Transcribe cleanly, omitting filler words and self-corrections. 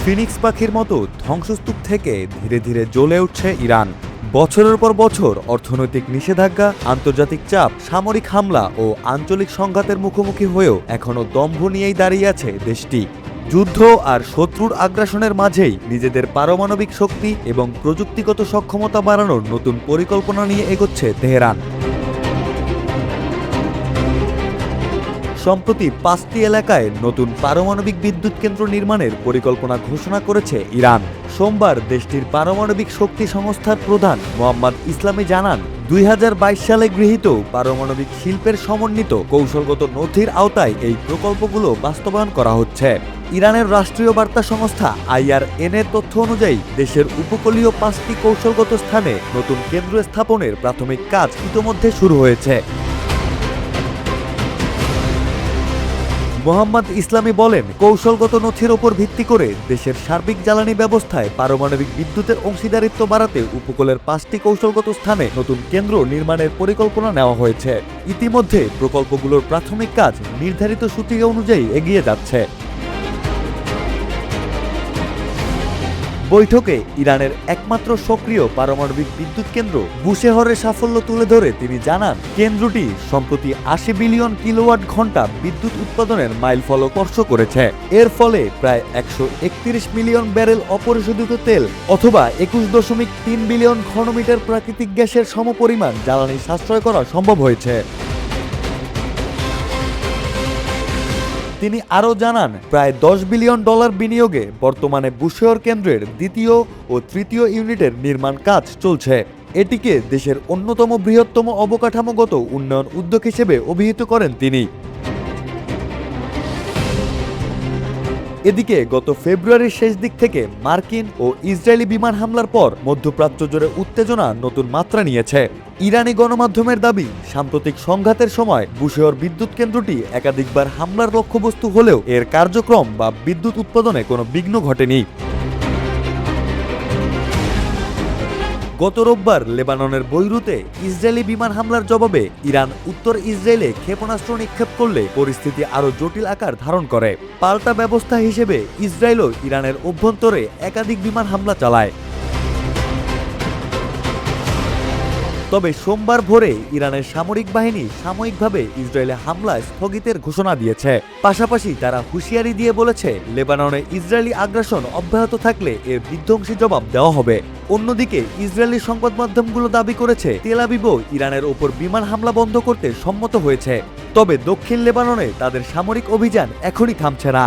Phoenix পাখির মতো ধ্বংসস্তূপ থেকে ধীরে ধীরে জ্বলে উঠছে ইরান। বছরের পর বছর অর্থনৈতিক নিষেধাজ্ঞা, আন্তর্জাতিক চাপ, সামরিক হামলা ও আঞ্চলিক সংঘাতের মুখোমুখি হয়েও এখনও দম্ভ নিয়েই দাঁড়িয়ে আছে দেশটি। যুদ্ধ আর শত্রুর আগ্রাসনের মাঝেই নিজেদের পারমাণবিক শক্তি এবং প্রযুক্তিগত সক্ষমতা বাড়ানোর নতুন পরিকল্পনা নিয়ে এগোচ্ছে তেহরান। সম্প্রতি 5টি এলাকায় নতুন পারমাণবিক বিদ্যুৎ কেন্দ্র নির্মাণের পরিকল্পনা ঘোষণা করেছে ইরান। সোমবার দেশটির পারমাণবিক শক্তি সংস্থার প্রধান মোহাম্মদ ইসলামি জানান, 2022 সালে গৃহীত পারমাণবিক শিল্পের সমন্বিত কৌশলগত নথির আওতায় এই প্রকল্পগুলো বাস্তবায়ন করা হচ্ছে। ইরানের রাষ্ট্রীয় বার্তা সংস্থা IRN এর তথ্য অনুযায়ী দেশের উপকূলীয় 5টি কৌশলগত স্থানে নতুন কেন্দ্র স্থাপনের প্রাথমিক কাজ ইতোমধ্যে শুরু হয়েছে। মোহাম্মদ ইসলামি বলেন, কৌশলগত নথির ওপর ভিত্তি করে দেশের সার্বিক জ্বালানি ব্যবস্থায় পারমাণবিক বিদ্যুতের অংশীদারিত্ব বাড়াতে উপকূলের 5টি কৌশলগত স্থানে নতুন কেন্দ্র নির্মাণের পরিকল্পনা নেওয়া হয়েছে। ইতিমধ্যে প্রকল্পগুলোর প্রাথমিক কাজ নির্ধারিত সূচি অনুযায়ী এগিয়ে যাচ্ছে। বৈঠকে ইরানের একমাত্র সক্রিয় পারমাণবিক বিদ্যুৎ কেন্দ্র বুশেহরের সাফল্য তুলে ধরে তিনি জানান, কেন্দ্রটি সম্প্রতি 80 বিলিয়ন কিলোওয়াট ঘন্টা বিদ্যুৎ উৎপাদনের মাইলফলক স্পর্শ করেছে। এর ফলে প্রায় 131 মিলিয়ন ব্যারেল অপরিশোধিত তেল অথবা 21.3 বিলিয়ন ঘনমিটার প্রাকৃতিক গ্যাসের সমপরিমাণ জ্বালানি সাশ্রয় করা সম্ভব হয়েছে। তিনি আরও জানান, প্রায় $10 বিলিয়ন বিনিয়োগে বর্তমানে বুশেহর কেন্দ্রের দ্বিতীয় ও তৃতীয় ইউনিটের নির্মাণ কাজ চলছে। এটিকে দেশের অন্যতম বৃহত্তম অবকাঠামোগত উন্নয়ন উদ্যোগ হিসেবে অভিহিত করেন তিনি। এদিকে গত ফেব্রুয়ারির শেষ দিক থেকে মার্কিন ও ইসরায়েলি বিমান হামলার পর মধ্যপ্রাচ্য জুড়ে উত্তেজনা নতুন মাত্রা নিয়েছে। ইরানি গণমাধ্যমের দাবি, সাম্প্রতিক সংঘাতের সময় বুশেহর বিদ্যুৎ কেন্দ্রটি একাধিকবার হামলার লক্ষ্যবস্তু হলেও এর কার্যক্রম বা বিদ্যুৎ উৎপাদনে কোনো বিঘ্ন ঘটেনি। গত রোববার লেবাননের বৈরুতে ইসরায়েলি বিমান হামলার জবাবে ইরান উত্তর ইসরায়েলে ক্ষেপণাস্ত্র নিক্ষেপ করলে পরিস্থিতি আরও জটিল আকার ধারণ করে। পাল্টা ব্যবস্থা হিসেবে ইসরায়েলও ইরানের অভ্যন্তরে একাধিক বিমান হামলা চালায়। তবে সোমবার ভোরে ইরানের সামরিক বাহিনী সাময়িকভাবে ইসরায়েলে হামলা স্থগিতের ঘোষণা দিয়েছে। পাশাপাশি তারা হুঁশিয়ারি দিয়ে বলেছে, লেবাননে ইসরায়েলি আগ্রাসন অব্যাহত থাকলে এর বিধ্বংসী জবাব দেওয়া হবে। অন্যদিকে ইসরায়েলি সংবাদ মাধ্যমগুলো দাবি করেছে, তেল আবিবও ইরানের ওপর বিমান হামলা বন্ধ করতে সম্মত হয়েছে। তবে দক্ষিণ লেবাননে তাদের সামরিক অভিযান এখনই থামছে না।